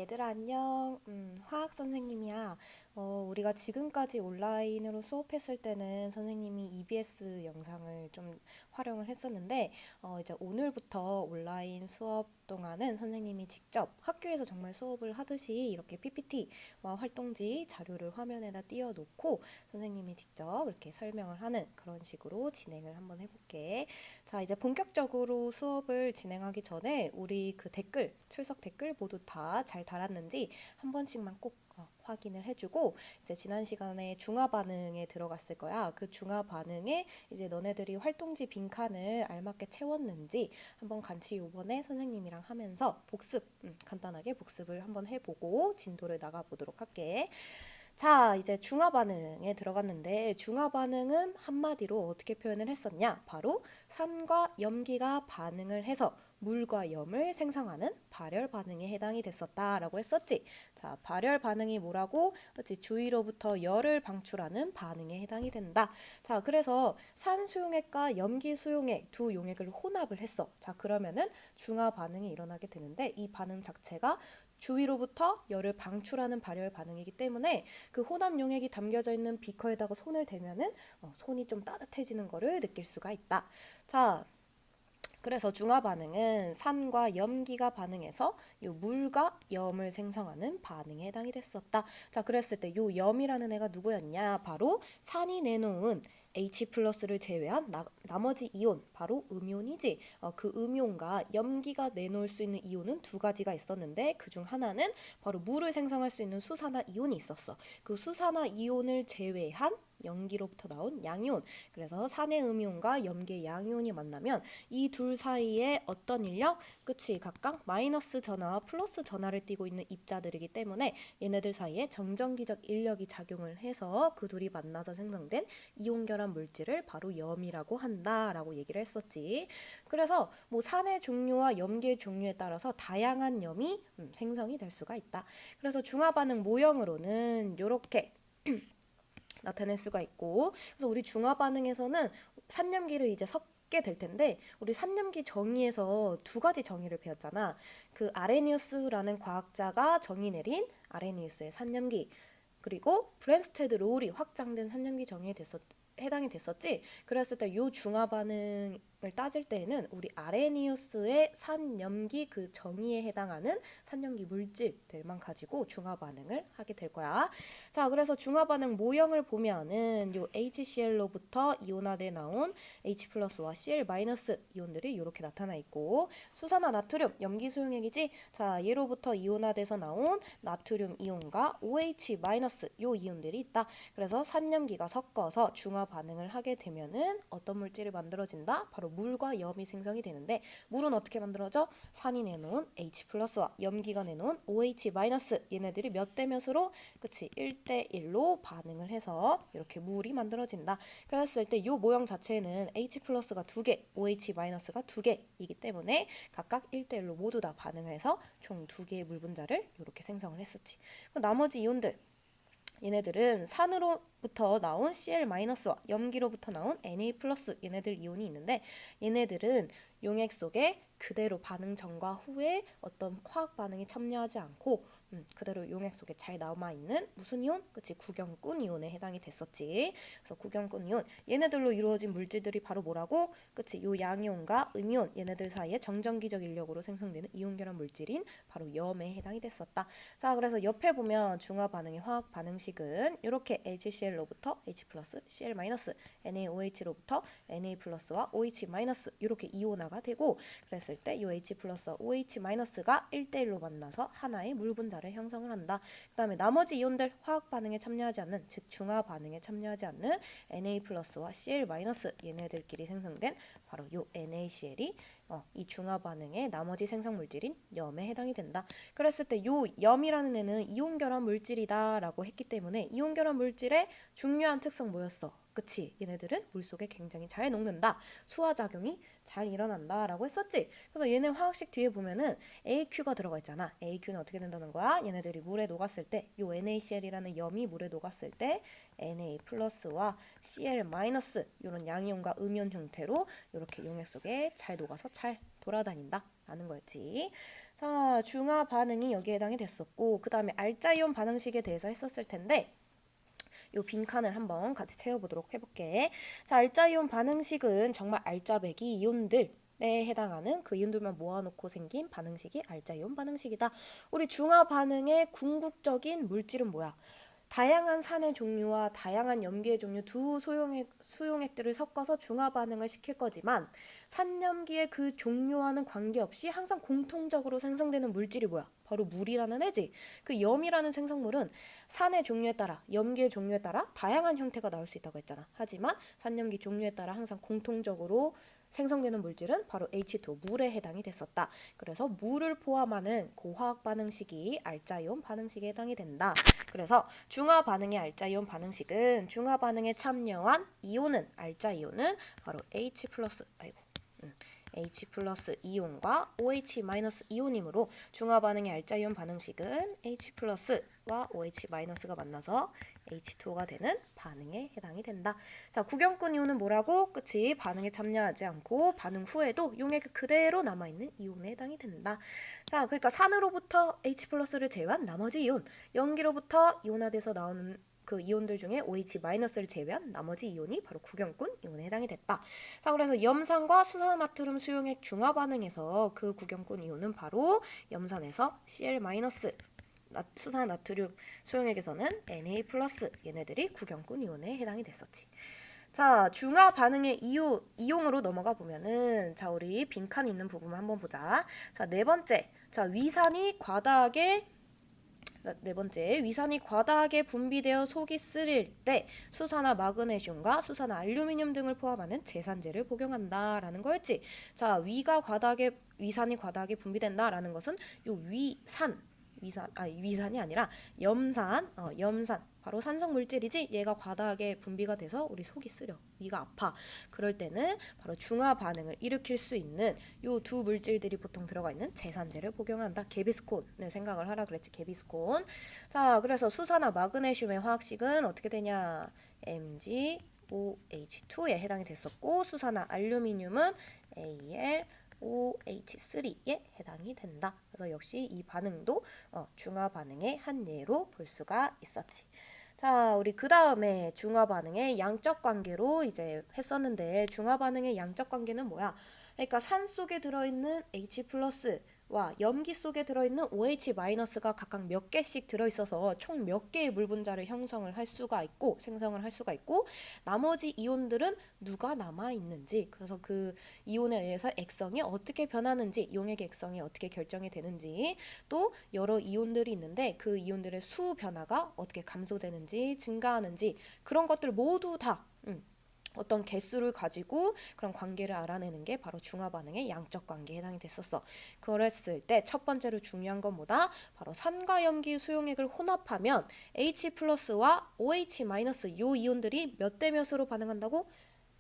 얘들아 안녕. 화학 선생님이야. 우리가 지금까지 온라인으로 수업했을 때는 선생님이 EBS 영상을 좀 활용을 했었는데, 이제 오늘부터 온라인 수업 동안은 선생님이 직접 학교에서 정말 수업을 하듯이 이렇게 PPT와 활동지 자료를 화면에다 띄워놓고 선생님이 직접 이렇게 설명을 하는 그런 식으로 진행을 한번 해볼게. 자, 이제 본격적으로 수업을 진행하기 전에 우리 그 댓글, 출석 댓글 모두 다 잘 달았는지 한 번씩만 꼭 확인을 해주고, 이제 지난 시간에 중화 반응에 들어갔을 거야. 그 중화 반응에 이제 너네들이 활동지 빈칸을 알맞게 채웠는지 한번 같이 요번에 선생님이랑 하면서 복습, 간단하게 복습을 한번 해보고 진도를 나가보도록 할게. 자, 이제 중화 반응에 들어갔는데 중화 반응은 한마디로 어떻게 표현을 했었냐? 바로 산과 염기가 반응을 해서 물과 염을 생성하는 발열 반응에 해당이 됐었다라고 했었지. 자, 발열 반응이 뭐라고? 그렇지, 주위로부터 열을 방출하는 반응에 해당이 된다. 자, 그래서 산 수용액과 염기 수용액 두 용액을 혼합을 했어. 자, 그러면은 중화 반응이 일어나게 되는데 이 반응 자체가 주위로부터 열을 방출하는 발열 반응이기 때문에 그 혼합 용액이 담겨져 있는 비커에다가 손을 대면은 손이 좀 따뜻해지는 거를 느낄 수가 있다. 자, 그래서 중화 반응은 산과 염기가 반응해서 요 물과 염을 생성하는 반응에 해당이 됐었다. 자, 그랬을 때 요 염이라는 애가 누구였냐? 바로 산이 내놓은 H 플러스를 제외한 나머지 이온, 바로 음이온이지. 그 음이온과 염기가 내놓을 수 있는 이온은 두 가지가 있었는데 그중 하나는 바로 물을 생성할 수 있는 수산화 이온이 있었어. 그 수산화 이온을 제외한 염기로부터 나온 양이온. 그래서 산의 음이온과 염기의 양이온이 만나면 이 둘 사이에 어떤 인력? 끝이 각각 마이너스 전하와 플러스 전하를 띠고 있는 입자들이기 때문에 얘네들 사이에 정전기적 인력이 작용을 해서 그 둘이 만나서 생성된 이온결합 물질을 바로 염이라고 한다라고 얘기를 했었지. 그래서 뭐 산의 종류와 염기의 종류에 따라서 다양한 염이 생성이 될 수가 있다. 그래서 중화 반응 모형으로는 이렇게 나타낼 수가 있고, 그래서 우리 중화 반응에서는 산염기를 이제 섞게 될 텐데 우리 산염기 정의에서 두 가지 정의를 배웠잖아. 그 아레니우스라는 과학자가 정의 내린 아레니우스의 산염기, 그리고 브랜스테드 롤이 확장된 산염기 정의에 해당이 됐었지. 그랬을 때 요 중화 반응을 따질 때에는 우리 아레니우스의 산염기 그 정의에 해당하는 산염기 물질들만 가지고 중화 반응을 하게 될 거야. 자, 그래서 중화 반응 모형을 보면은 요 HCl로부터 이온화돼 나온 H 플러스와 Cl 마이너스 이온들이 이렇게 나타나 있고, 수산화 나트륨 염기 소용액이지. 자, 얘로부터 이온화돼서 나온 나트륨 이온과 OH 마이너스 요 이온들이 있다. 그래서 산염기가 섞어서 중화 반응을 하게 되면은 어떤 물질이 만들어진다? 바로 물과 염이 생성이 되는데, 물은 어떻게 만들어져? 산이 내놓은 H 플러스와 염기가 내놓은 OH 마이너스, 얘네들이 몇 대 몇으로? 그치, 1대 1로 반응을 해서 이렇게 물이 만들어진다. 그랬을 때 이 모형 자체는 H 플러스가 2개, OH 마이너스가 2개이기 때문에 각각 1대 1로 모두 다 반응을 해서 총 2개의 물 분자를 이렇게 생성을 했었지. 나머지 이온들, 얘네들은 산으로부터 나온 Cl-와 염기로부터 나온 Na+, 얘네들 이온이 있는데, 얘네들은 용액 속에 그대로 반응 전과 후에 어떤 화학 반응에 참여하지 않고 그대로 용액 속에 잘 남아있는 무슨 이온? 그치, 구경꾼 이온에 해당이 됐었지. 그래서 구경꾼 이온, 얘네들로 이루어진 물질들이 바로 뭐라고? 그치, 요 양이온과 음이온, 얘네들 사이에 정전기적 인력으로 생성되는 이온 결합 물질인 바로 염에 해당이 됐었다. 자, 그래서 옆에 보면 중화 반응의 화학 반응식은 이렇게 HCl로부터 H+, Cl-, NaOH로부터 Na+와 OH- 이렇게 이온화가 되고, 그랬을 때 이 H+와 OH-가 1대1로 만나서 하나의 물 분자를 형성을 한다. 그 다음에 나머지 이온들, 화학 반응에 참여하지 않는, 즉 중화 반응에 참여하지 않는 Na+와 Cl- 얘네들끼리 생성된 바로 이 NaCl이 이 중화 반응의 나머지 생성 물질인 염에 해당이 된다. 그랬을 때 요 염이라는 애는 이온 결합 물질이다 라고 했기 때문에 이온 결합 물질의 중요한 특성 뭐였어? 그치? 얘네들은 물속에 굉장히 잘 녹는다. 수화작용이 잘 일어난다 라고 했었지. 그래서 얘네 화학식 뒤에 보면은 AQ가 들어가 있잖아. AQ는 어떻게 된다는 거야? 얘네들이 물에 녹았을 때, 요 NaCl이라는 염이 물에 녹았을 때 Na+와 Cl- 이런 양이온과 음이온 형태로 이렇게 용액 속에 잘 녹아서 잘 돌아다닌다 라는 거였지. 자, 중화 반응이 여기에 해당이 됐었고, 그 다음에 알짜이온 반응식에 대해서 했었을 텐데, 요 빈칸을 한번 같이 채워보도록 해볼게. 자, 알짜이온 반응식은 정말 알짜배기 이온들에 해당하는 그 이온들만 모아놓고 생긴 반응식이 알짜이온 반응식이다. 우리 중화 반응의 궁극적인 물질은 뭐야? 다양한 산의 종류와 다양한 염기의 종류 두 수용액들을 섞어서 중화 반응을 시킬 거지만 산염기의 그 종류와는 관계없이 항상 공통적으로 생성되는 물질이 뭐야? 바로 물이라는 애지. 그 염이라는 생성물은 산의 종류에 따라, 염기의 종류에 따라 다양한 형태가 나올 수 있다고 했잖아. 하지만 산염기 종류에 따라 항상 공통적으로 생성되는 물질은 바로 H2, 물에 해당이 됐었다. 그래서 물을 포함하는 고화학 반응식이 알짜이온 반응식에 해당이 된다. 그래서 중화 반응의 알짜이온 반응식은 중화 반응에 참여한 이온은 알짜이온은 바로 H 플러스 H 플러스 이온과 OH 마이너스 이온이므로 중화 반응의 알짜이온 반응식은 H 플러스와 OH 마이너스가 만나서 H2O가 되는 반응에 해당이 된다. 자, 구경꾼 이온은 뭐라고? 그치? 반응에 참여하지 않고 반응 후에도 용액 그대로 남아있는 이온에 해당이 된다. 자, 그러니까 산으로부터 H 플러스를 제외한 나머지 이온, 염기로부터 이온화돼서 나오는 그 이온들 중에 OH-를 제외한 나머지 이온이 바로 구경꾼 이온에 해당이 됐다. 자, 그래서 염산과 수산나트륨 수용액 중화 반응에서 그 구경꾼 이온은 바로 염산에서 Cl- 수산나트륨 수용액에서는 Na+, 얘네들이 구경꾼 이온에 해당이 됐었지. 자, 중화 반응의 이용으로 넘어가 보면은 자, 우리 빈칸 있는 부분 한번 보자. 자, 네 번째. 자, 네 번째, 위산이 과다하게 분비되어 속이 쓰릴 때 수산화 마그네슘과 수산화 알루미늄 등을 포함하는 제산제를 복용한다라는 거였지. 자, 위산이 과다하게 분비된다라는 것은 요 위산이 아니라 염산, 바로 산성 물질이지. 얘가 과다하게 분비가 돼서 우리 속이 쓰려, 위가 아파. 그럴 때는 바로 중화 반응을 일으킬 수 있는 요 두 물질들이 보통 들어가 있는 제산제를 복용한다. 개비스콘을 생각을 하라 그랬지. 개비스콘. 자, 그래서 수산화 마그네슘의 화학식은 어떻게 되냐? MgOH2에 해당이 됐었고, 수산화 알루미늄은 AlOH3에 해당이 된다. 그래서 역시 이 반응도 중화 반응의 한 예로 볼 수가 있었지. 자, 우리 그 다음에 중화 반응의 양적 관계로 이제 했었는데, 중화 반응의 양적 관계는 뭐야? 그러니까 산 속에 들어있는 H 플러스와 염기 속에 들어있는 OH 마이너스가 각각 몇 개씩 들어있어서 총 몇 개의 물 분자를 생성을 할 수가 있고, 나머지 이온들은 누가 남아 있는지, 그래서 그 이온에 의해서 액성이 어떻게 변하는지, 용액의 액성이 어떻게 결정이 되는지, 또 여러 이온들이 있는데 그 이온들의 수 변화가 어떻게 감소되는지, 증가하는지, 그런 것들 모두 다 어떤 개수를 가지고 그런 관계를 알아내는 게 바로 중화 반응의 양적 관계에 해당이 됐었어. 그랬을 때 첫 번째로 중요한 건 뭐다? 바로 산과 염기 수용액을 혼합하면 H 플러스와 OH 마이너스 요 이온들이 몇 대 몇으로 반응한다고?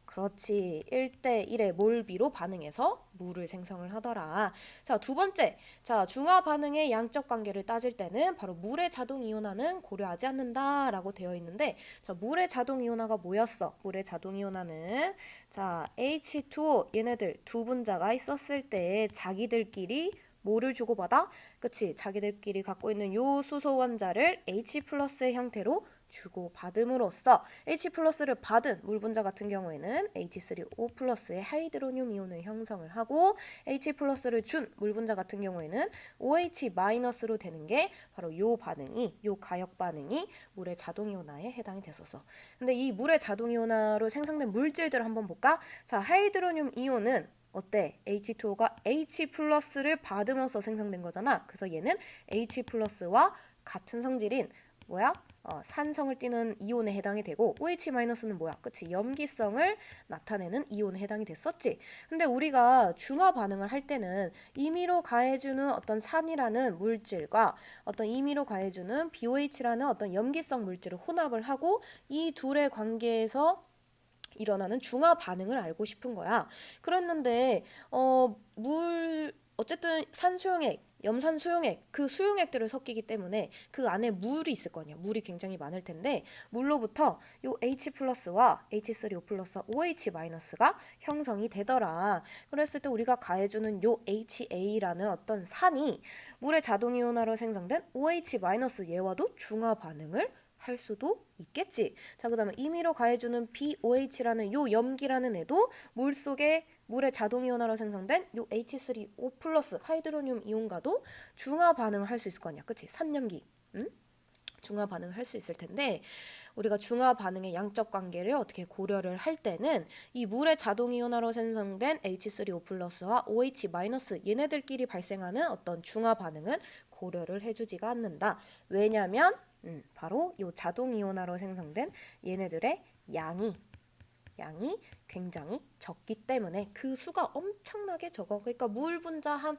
그렇지. 1대1의 몰비로 반응해서 물을 생성을 하더라. 자, 두 번째. 자, 중화 반응의 양적 관계를 따질 때는 바로 물의 자동 이온화는 고려하지 않는다라고 되어 있는데, 자, 물의 자동 이온화가 뭐였어? 물의 자동 이온화는 자, H2O 얘네들 두 분자가 있었을 때 자기들끼리 뭐를 주고받아? 그치? 자기들끼리 갖고 있는 요 수소 원자를 H 플러스의 형태로 주고받음으로써 H 플러스를 받은 물 분자 같은 경우에는 H3O 플러스의 하이드로늄 이온을 형성을 하고, H 플러스를 준 물 분자 같은 경우에는 OH 마이너스로 되는 게 바로 요 가역 반응이 물의 자동 이온화에 해당이 됐었어. 근데 이 물의 자동 이온화로 생성된 물질들을 한번 볼까? 자, 하이드로늄 이온은 어때? H2O가 H 플러스를 받음으로써 생성된 거잖아. 그래서 얘는 H 플러스와 같은 성질인 뭐야? 산성을 띠는 이온에 해당이 되고, OH-는 뭐야? 그치? 염기성을 나타내는 이온에 해당이 됐었지. 근데 우리가 중화 반응을 할 때는 임의로 가해주는 어떤 산이라는 물질과 어떤 임의로 가해주는 BOH라는 어떤 염기성 물질을 혼합을 하고, 이 둘의 관계에서 일어나는 중화 반응을 알고 싶은 거야. 그랬는데 어쨌든 산수용액 염산 수용액, 그 수용액들을 섞이기 때문에 그 안에 물이 있을 거 아니야. 물이 굉장히 많을 텐데 물로부터 요 H 플러스와 H3O 플러스와 OH 마이너스가 형성이 되더라. 그랬을 때 우리가 가해주는 요 HA라는 어떤 산이 물의 자동이온화로 생성된 OH 마이너스 얘와도 중화 반응을 할 수도 있겠지. 자, 그 다음에 임의로 가해주는 BOH라는 요 염기라는 애도 물의 자동이온화로 생성된 요 H3O 플러스 하이드로늄 이온과도 중화 반응을 할 수 있을 거 아니야. 그치? 산염기. 응? 중화 반응을 할 수 있을 텐데 우리가 중화 반응의 양적 관계를 어떻게 고려를 할 때는 이 물의 자동이온화로 생성된 H3O 플러스와 OH 마이너스 얘네들끼리 발생하는 어떤 중화 반응은 고려를 해주지가 않는다. 왜냐면 바로 이 자동이온화로 생성된 얘네들의 양이 굉장히 적기 때문에 그 수가 엄청나게 적어. 그러니까 물 분자 한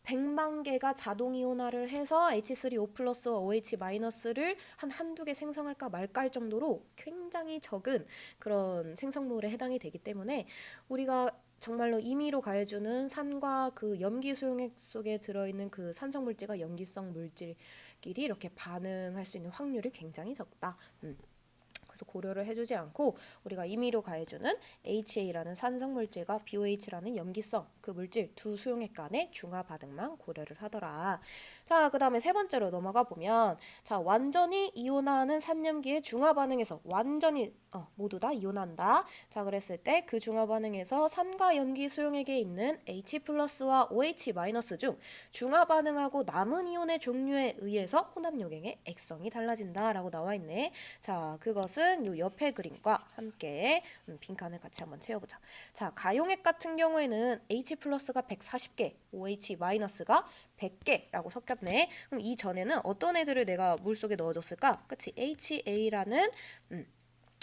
100만 개가 자동이온화를 해서 H3O 플러스와 OH 마이너스를 한두 개 생성할까 말까 할 정도로 굉장히 적은 그런 생성물에 해당이 되기 때문에 우리가 정말로 임의로 가해주는 산과 그 염기 수용액 속에 들어있는 그 산성물질과 염기성 물질끼리 이렇게 반응할 수 있는 확률이 굉장히 적다. 그래서 고려를 해주지 않고 우리가 임의로 가해주는 HA라는 산성물질과 BOH라는 염기성 그 물질 두 수용액 간의 중화 반응만 고려를 하더라. 자, 그 다음에 세 번째로 넘어가 보면 자, 완전히 이온화하는 산염기의 중화 반응에서 완전히 모두 다 이온한다. 자, 그랬을 때 그 중화 반응에서 산과 염기 수용액에 있는 H 플러스와 OH 마이너스 중 중화 반응하고 남은 이온의 종류에 의해서 혼합 용액의 액성이 달라진다 라고 나와 있네. 자, 그것은 요 옆에 그림과 함께 빈칸을 같이 한번 채워보자. 자, 가용액 같은 경우에는 H 플러스가 140개, OH 마이너스가 100개라고 섞였네. 그럼 이 전에는 어떤 애들을 내가 물속에 넣어줬을까? 그치? HA라는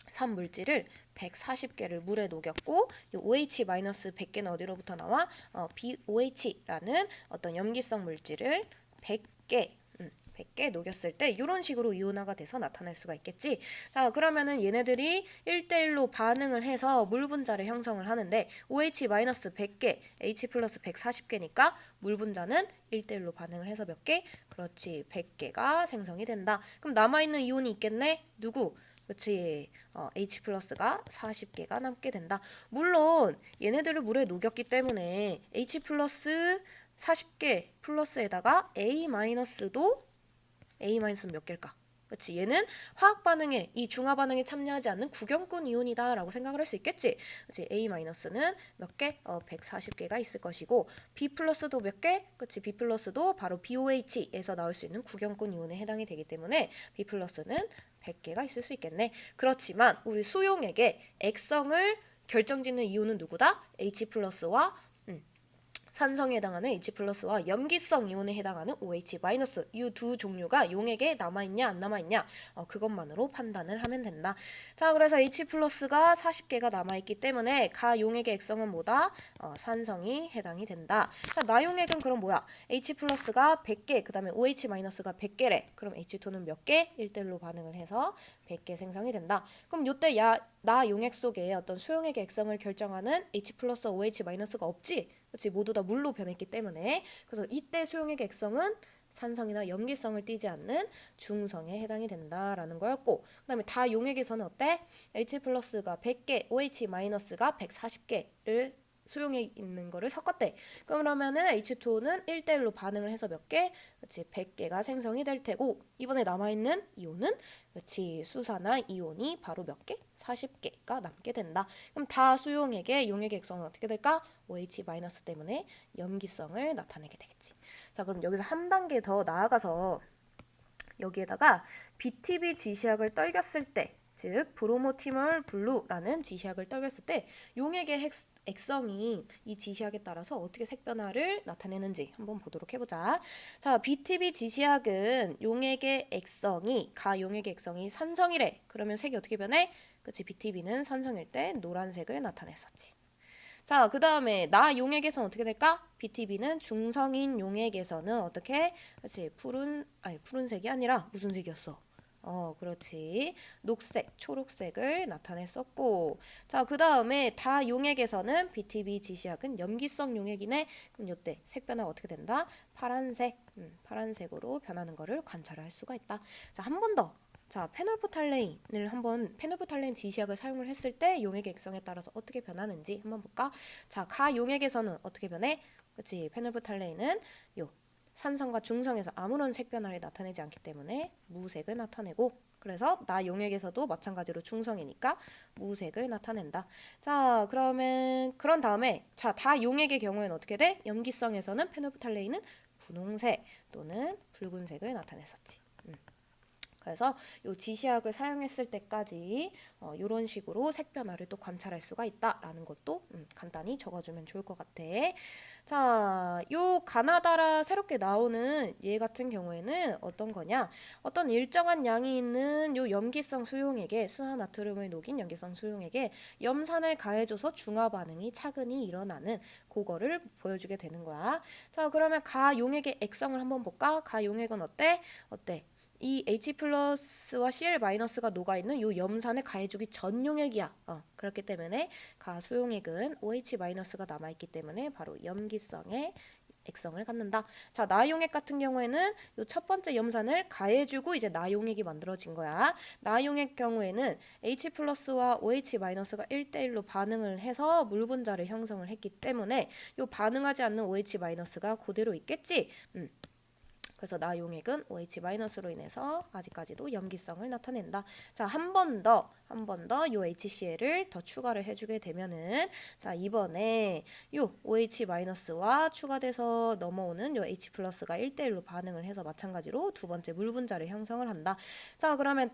산물질을 140개를 물에 녹였고 이 OH-100개는 어디로부터 나와? BOH라는 어떤 염기성 물질을 100개 녹였을 때 이런 식으로 이온화가 돼서 나타날 수가 있겠지. 자, 그러면은 얘네들이 1대1로 반응을 해서 물 분자를 형성을 하는데 OH-100개, H 플러스 140개니까 물 분자는 1대1로 반응을 해서 몇 개? 그렇지, 100개가 생성이 된다. 그럼 남아있는 이온이 있겠네? 누구? 그치, H 플러스가 40개가 남게 된다. 물론 얘네들을 물에 녹였기 때문에 H 플러스 40개 플러스에다가 A 마이너스도 A 마이너스는 몇 개일까? 그치, 얘는 화학 반응에 이 중화 반응에 참여하지 않는 구경꾼 이온이다 라고 생각을 할 수 있겠지. 그치, A 마이너스는 몇 개? 140개가 있을 것이고 B 플러스도 몇 개? 그치, B 플러스도 바로 BOH에서 나올 수 있는 구경꾼 이온에 해당이 되기 때문에 B 플러스는 100개가 있을 수 있겠네. 그렇지만 우리 수용액의 액성을 결정짓는 이온은 누구다? H 플러스와 산성에 해당하는 H 플러스와 염기성 이온에 해당하는 OH 마이너스 이 두 종류가 용액에 남아있냐 안 남아있냐 그것만으로 판단을 하면 된다. 자, 그래서 H 플러스가 40개가 남아있기 때문에 가용액의 액성은 뭐다? 산성이 해당이 된다. 자, 나용액은 그럼 뭐야? H 플러스가 100개 그 다음에 OH 마이너스가 100개래. 그럼 H2는 몇 개? 1대1로 반응을 해서 100개 생성이 된다. 그럼 요때 나 용액 속에 어떤 수용액의 액성을 결정하는 H 플러스 OH 마이너스가 없지? 그치, 모두 다 물로 변했기 때문에. 그래서 이때 수용액의 액성은 산성이나 염기성을 띠지 않는 중성에 해당이 된다라는 거였고, 그 다음에 다 용액에서는 어때? H 플러스가 100개, OH 마이너스가 140개를 수용에 있는 거를 섞었대. 그러면은 H2O는 1대1로 반응을 해서 몇 개? 그치, 100개가 생성이 될 테고, 이번에 남아있는 이온은 그치, 수산화 이온이 바로 몇 개? 40개가 남게 된다. 그럼 다 수용액의 용액의 액성은 어떻게 될까? OH 마이너스 때문에 염기성을 나타내게 되겠지. 자, 그럼 여기서 한 단계 더 나아가서 여기에다가 BTB 지시약을 떨겼을 때, 즉 브로모티몰 블루라는 지시약을 떨겼을 때 용액의 액성이 이 지시약에 따라서 어떻게 색변화를 나타내는지 한번 보도록 해보자. 자, BTB 지시약은 용액의 액성이 가용액의 액성이 산성이래. 그러면 색이 어떻게 변해? 그치, BTB는 산성일 때 노란색을 나타냈었지. 자, 그 다음에 나 용액에서는 어떻게 될까? BTB는 중성인 용액에서는 어떻게? 그치, 푸른색이 아니라 무슨 색이었어? 그렇지. 녹색, 초록색을 나타냈었고. 자, 그 다음에 다용액에서는 BTB 지시약은 염기성 용액이네. 그럼 요때 색 변화가 어떻게 된다? 파란색, 파란색으로 변하는 거를 관찰할 수가 있다. 자, 한 번 더. 자, 페놀프탈레인 지시약을 사용을 했을 때 용액의 액성에 따라서 어떻게 변하는지 한번 볼까? 자, 가용액에서는 어떻게 변해? 그렇지. 페놀프탈레인은 요 산성과 중성에서 아무런 색 변화를 나타내지 않기 때문에 무색을 나타내고, 그래서 나용액에서도 마찬가지로 중성이니까 무색을 나타낸다. 자, 그런 다음에 자, 다용액의 경우에는 어떻게 돼? 염기성에서는 페놀프탈레인은 분홍색 또는 붉은색을 나타냈었지. 그래서 요 지시약을 사용했을 때까지 이런 식으로 색 변화를 또 관찰할 수가 있다라는 것도 간단히 적어주면 좋을 것 같아. 자, 요 가나다라 새롭게 나오는 얘 같은 경우에는 어떤 거냐? 어떤 일정한 양이 있는 요 염기성 수용액에 수화나트륨을 녹인 염기성 수용액에 염산을 가해줘서 중화 반응이 차근히 일어나는 그거를 보여주게 되는 거야. 자, 그러면 가용액의 액성을 한번 볼까? 가용액은 어때? 이 H 플러스와 Cl 마이너스가 녹아있는 요 염산을 가해주기 전 용액이야. 그렇기 때문에 가수용액은 OH 마이너스가 남아있기 때문에 바로 염기성의 액성을 갖는다. 자, 나용액 같은 경우에는 요 첫 번째 염산을 가해주고 이제 나용액이 만들어진 거야. 나용액 경우에는 H 플러스와 OH 마이너스가 1대1로 반응을 해서 물 분자를 형성을 했기 때문에 요 반응하지 않는 OH 마이너스가 그대로 있겠지. 그래서 나용액은 OH-로 인해서 아직까지도 염기성을 나타낸다. 자, 한 번 더 요 HCl을 더 추가를 해주게 되면은, 자, 이번에 요 OH-와 추가돼서 넘어오는 요 H+가 1대1로 반응을 해서 마찬가지로 두 번째 물 분자를 형성을 한다. 자, 그러면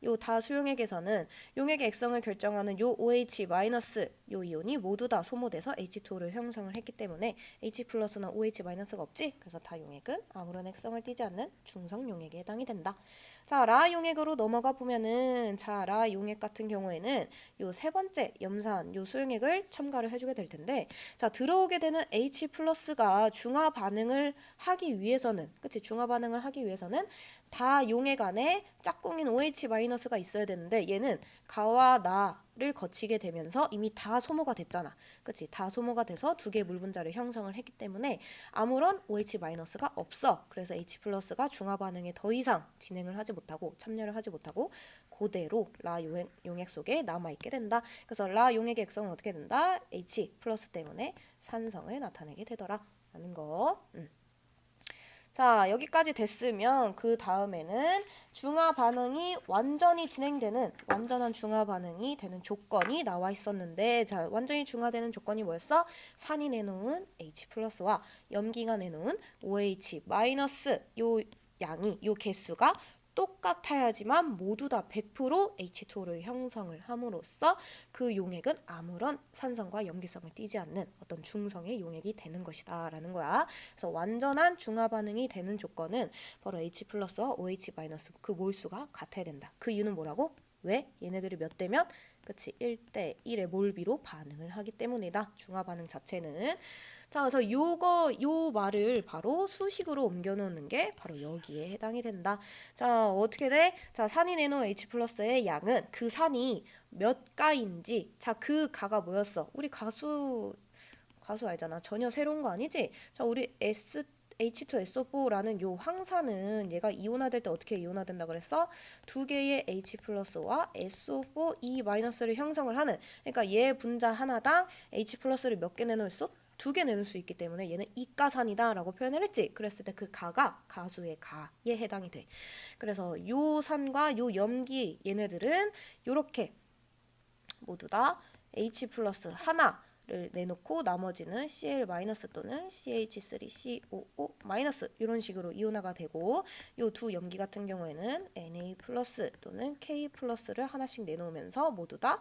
요 다수용액에서는 용액의 액성을 결정하는 요 OH- 요 이온이 모두 다 소모돼서 H2를 형성을 했기 때문에 H+나 OH-가 없지. 그래서 다용액은 아무런 액성을 띠지 않는 중성 용액에 해당이 된다. 자, 라 용액으로 넘어가 보면은, 자, 라 용액 같은 경우에는 요 세 번째 염산 요 수용액을 첨가를 해주게 될 텐데, 자, 들어오게 되는 H+가 중화 반응을 하기 위해서는, 그치, 중화 반응을 하기 위해서는 다 용액 안에 짝꿍인 OH-가 있어야 되는데, 얘는 가와 나를 거치게 되면서 이미 다 소모가 됐잖아. 그치? 다 소모가 돼서 두 개의 물 분자를 형성을 했기 때문에 아무런 OH-가 없어. 그래서 H+가 중화 반응에 더 이상 진행을 하지 못하고 참여를 하지 못하고 그대로 라 용액 속에 남아 있게 된다. 그래서 라 용액의 액성은 어떻게 된다? H+ 때문에 산성을 나타내게 되더라. 라는 거. 자, 여기까지 됐으면 그 다음에는 중화 반응이 완전히 진행되는, 완전한 중화 반응이 되는 조건이 나와 있었는데, 자, 완전히 중화되는 조건이 뭐였어? 산이 내놓은 H+와 염기가 내놓은 OH- 요 양이, 요 개수가 똑같아야지만 모두 다 100% H2를 형성을 함으로써 그 용액은 아무런 산성과 염기성을 띠지 않는 어떤 중성의 용액이 되는 것이다 라는 거야. 그래서 완전한 중화 반응이 되는 조건은 바로 H+와 OH- 그 몰수가 같아야 된다. 그 이유는 뭐라고? 왜? 얘네들이 몇 대면? 그치, 1대1의 몰비로 반응을 하기 때문이다. 중화 반응 자체는. 자, 그래서 요 말을 바로 수식으로 옮겨 놓는 게 바로 여기에 해당이 된다. 자, 어떻게 돼? 자, 산이 내놓은 H+의 양은 그 산이 몇 가인지, 자, 그 가가 뭐였어? 우리 가수 알잖아. 전혀 새로운 거 아니지? 자, 우리 H2SO4라는 요 황산은 얘가 이온화될 때 어떻게 이온화된다 그랬어? 두 개의 H+와 SO4E-를 형성을 하는, 그러니까 얘 분자 하나당 H+를 몇 개 내놓을 수? 두 개 내놓을 수 있기 때문에 얘는 이가산이다 라고 표현을 했지. 그랬을 때 그 가가 가수의 가에 해당이 돼. 그래서 요 산과 요 염기 얘네들은 요렇게 모두 다 H 플러스 하나를 내놓고 나머지는 Cl 마이너스 또는 CH3COO 마이너스 이런 식으로 이온화가 되고, 요 두 염기 같은 경우에는 Na 플러스 또는 K 플러스를 하나씩 내놓으면서 모두 다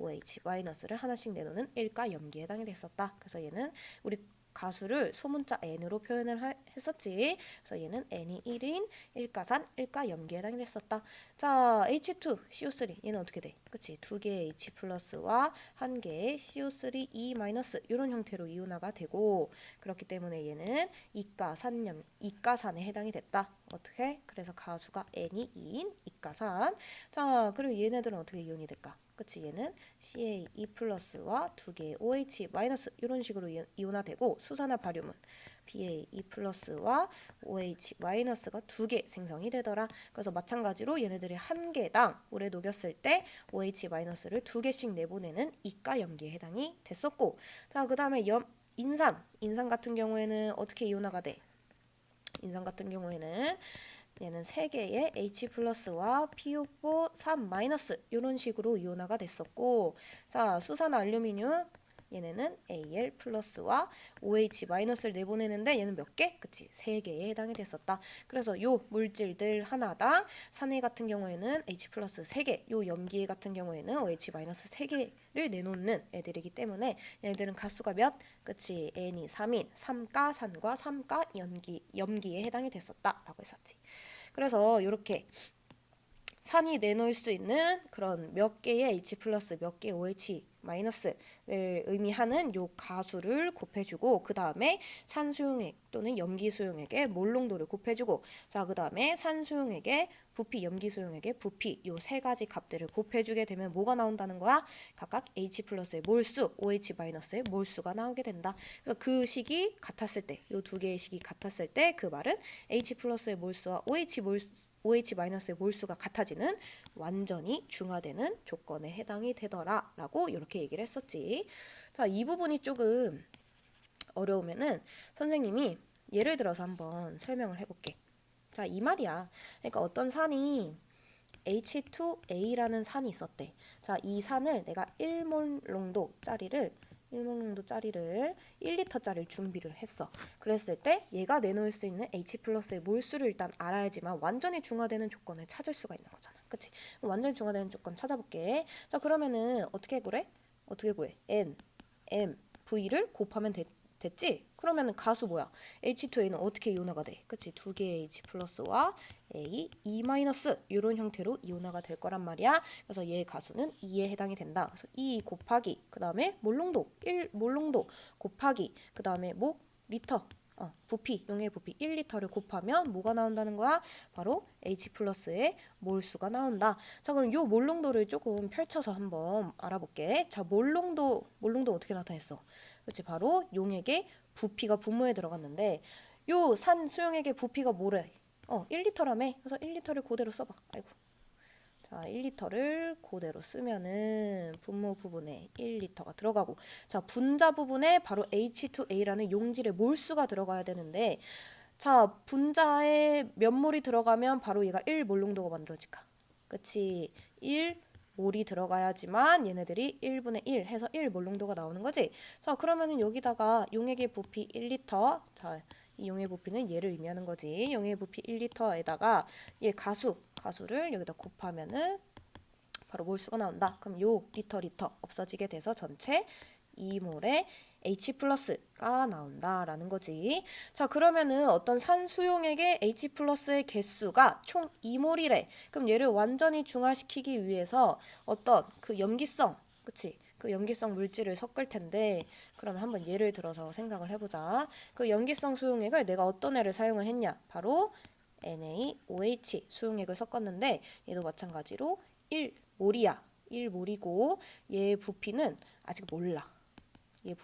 OH 마이너스를 하나씩 내놓는 일가 염기에 해당이 됐었다. 그래서 얘는 우리 가수를 소문자 n으로 표현을 했었지. 그래서 얘는 n이 1인 일가산 일가 염기에 해당이 됐었다. 자, H2CO3 얘는 어떻게 돼? 그치? 두 개의 H 플러스와 한 개의 CO3E 마이너스 이런 형태로 이온화가 되고, 그렇기 때문에 얘는 이가산에 해당이 됐다. 어떻게? 그래서 가수가 n이 2인 이가산. 자, 그리고 얘네들은 어떻게 이온이 될까? 그치? 얘는 CaE 플러스와 두 개의 OH 마이너스 이런 식으로 이온화되고, 수산화 바륨은 BaE 플러스와 OH 마이너스가 두 개 생성이 되더라. 그래서 마찬가지로 얘네들이 한 개당 물에 녹였을 때 OH 마이너스를 두 개씩 내보내는 이가 염기에 해당이 됐었고, 자, 그 다음에 인산 같은 경우에는 어떻게 이온화가 돼? 인산 같은 경우에는 얘는 3개의 H 플러스와 PO4 3 마이너스 이런 식으로 이온화가 됐었고, 자, 수산 알루미늄 얘네는 Al 플러스와 OH 마이너스를 내보내는데 얘는 몇 개? 그치, 3개에 해당이 됐었다. 그래서 요 물질들 하나당 산해 같은 경우에는 H 플러스 3개, 요 염기애 같은 경우에는 OH 마이너스 3개를 내놓는 애들이기 때문에 얘네들은 가수가 몇? 그치, N이 3인 3가산과 3가 염기에 해당이 됐었다라고 했었지. 그래서 이렇게 산이 내놓을 수 있는 그런 몇 개의 H 플러스 몇 개의 OH 마이너스를 의미하는 요 가수를 곱해주고, 그 다음에 산 수용액 또는 염기 수용액의 몰 농도를 곱해주고, 자, 그 다음에 산 수용액의 부피, 염기 수용액의 부피, 요 세 가지 값들을 곱해주게 되면 뭐가 나온다는 거야? 각각 H 플러스의 몰수, OH 마이너스의 몰수가 나오게 된다. 그래서 그 식이 같았을 때, 요 두 개의 식이 같았을 때 그 말은 H 플러스의 몰수와 OH 마이너스의 몰수가 같아지는 완전히 중화되는 조건에 해당이 되더라라고 이렇게 얘기를 했었지. 자, 이 부분이 조금 어려우면은 선생님이 예를 들어서 한번 설명을 해볼게. 자, 이 말이야. 그러니까 어떤 산이 H2A라는 산이 있었대. 자, 이 산을 내가 1몰 농도짜리를 1리터짜리를 준비를 했어. 그랬을 때 얘가 내놓을 수 있는 H 플러스의 몰수를 일단 알아야지만 완전히 중화되는 조건을 찾을 수가 있는 거잖아. 그치? 완전히 중화되는 조건 찾아볼게. 자, 그러면은 어떻게 구해? N, M, V를 곱하면 됐지? 그러면은 가수 뭐야? H2A는 어떻게 이온화가 돼? 그치? 두 개의 H 플러스와 A, E 마이너스 이런 형태로 이온화가 될 거란 말이야. 그래서 얘의 가수는 2에 해당이 된다. 그래서 2 곱하기 그 다음에 몰농도 1몰농도 곱하기 그 다음에 뭐? 리터 부피, 용의 부피 1리터를 곱하면 뭐가 나온다는 거야? 바로 H 플러스의 몰수가 나온다. 자, 그럼 요 몰농도를 조금 펼쳐서 한번 알아볼게. 자, 몰농도 어떻게 나타냈어? 그렇지, 바로 용액의 부피가 분모에 들어갔는데 요 산 수용액의 부피가 뭐래? 1리터라며. 그래서 1리터를 그대로 써봐. 아이고. 자, 1리터를 그대로 쓰면은 분모 부분에 1리터가 들어가고, 자, 분자 부분에 바로 H2A라는 용질의 몰수가 들어가야 되는데, 자, 분자에 몇 몰이 들어가면 바로 얘가 1몰 농도가 만들어질까? 그치? 1몰이 들어가야지만 얘네들이 1분의 1 해서 1몰 농도가 나오는 거지? 자, 그러면은 여기다가 용액의 부피 1리터, 자, 이 용의 부피는 얘를 의미하는 거지. 용의 부피 1리터에다가 얘 가수를 여기다 곱하면은 바로 몰수가 나온다. 그럼 요 리터 없어지게 돼서 전체 2몰의 H 플러스가 나온다라는 거지. 자, 그러면은 어떤 산수용액의 H 플러스의 개수가 총 2몰이래. 그럼 얘를 완전히 중화시키기 위해서 어떤 그 염기성, 그치? 그 염기성 물질을 섞을 텐데, 그럼 한번 예를 들어서 생각을 해보자. 그 염기성 수용액을 내가 어떤 애를 사용을 했냐? 바로 NaOH 수용액을 섞었는데 얘도 마찬가지로 1몰이야. 1몰이고 얘 부피는 아직 몰라. 얘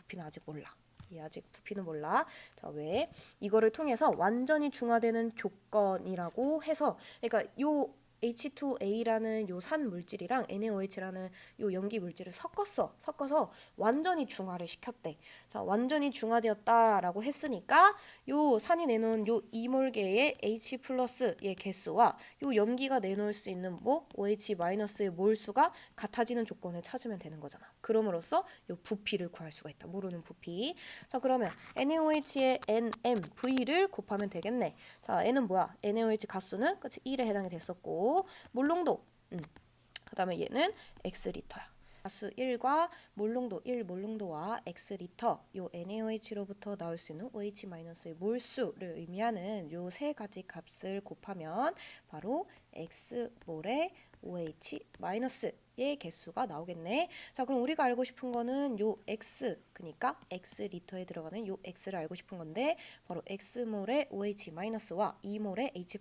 아직 부피는 몰라. 자, 왜? 이거를 통해서 완전히 중화되는 조건이라고 해서, 그러니까 요 H2A라는 요 산 물질이랑 NaOH라는 요 염기 물질을 섞어서 완전히 중화를 시켰대. 자, 완전히 중화되었다라고 했으니까 요 산이 내놓은 요 2몰계의 H 플러스의 개수와 요 염기가 내놓을 수 있는 뭐 OH 마이너스의 몰수가 같아지는 조건을 찾으면 되는 거잖아. 그럼으로써 요 부피를 구할 수가 있다. 모르는 부피. 자, 그러면 NaOH의 NMV를 곱하면 되겠네. 자, N은 뭐야? NaOH 가수는 그치 1에 해당이 됐었고, 몰농도 그 다음에 얘는 X리터야. 가수 1과 몰농도 1 몰농도와 X리터 요 NaOH로부터 나올 수 있는 OH-의 몰수를 의미하는 요 세 가지 값을 곱하면 바로 X몰의 OH-의 개수가 나오겠네. 자, 그럼 우리가 알고 싶은 거는 요 X, 그러니까 X리터에 들어가는 요 X를 알고 싶은 건데 바로 X몰의 OH-와 2몰의 H+,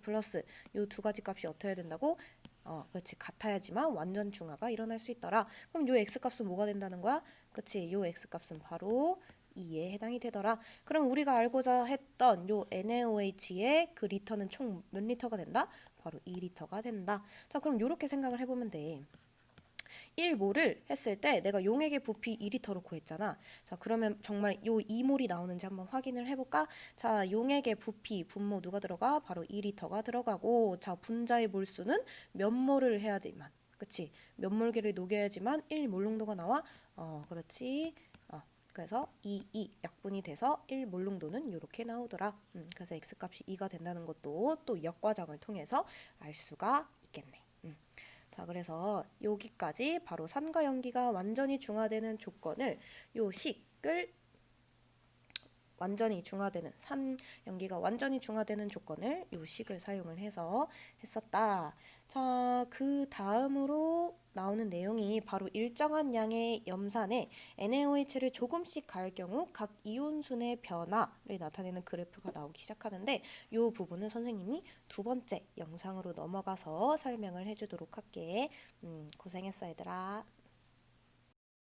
요 두 가지 값이 어떻게 해야 된다고? 그렇지. 같아야지만 완전 중화가 일어날 수 있더라. 그럼 요 X값은 뭐가 된다는 거야? 그렇지. 요 X값은 바로 2에 해당이 되더라. 그럼 우리가 알고자 했던 요 NaOH의 그 리터는 총 몇 리터가 된다? 바로 2리터가 된다. 자, 그럼 요렇게 생각을 해보면 돼. 1몰을 했을 때 내가 용액의 부피 2리터로 구했잖아. 자, 그러면 정말 요 2몰이 나오는지 한번 확인을 해볼까? 자, 용액의 부피, 분모 누가 들어가? 바로 2리터가 들어가고, 자, 분자의 몰수는 몇 몰을 해야 되만. 그치? 몇 몰계를 녹여야지만 1몰 농도가 나와? 그렇지. 그래서 2 약분이 돼서 1몰 농도는 이렇게 나오더라. 그래서 X값이 2가 된다는 것도 또 역과정을 통해서 알 수가 있겠네. 자, 그래서 여기까지 바로 산과 연기가 완전히 중화되는 조건을 요 식을 완전히 중화되는 산 연기가 완전히 중화되는 조건을 요 식을 사용을 해서 했었다. 자, 그 다음으로 나오는 내용이 바로 일정한 양의 염산에 NaOH를 조금씩 가할 경우 각 이온순의 변화를 나타내는 그래프가 나오기 시작하는데 이 부분은 선생님이 두 번째 영상으로 넘어가서 설명을 해주도록 할게. 고생했어 얘들아.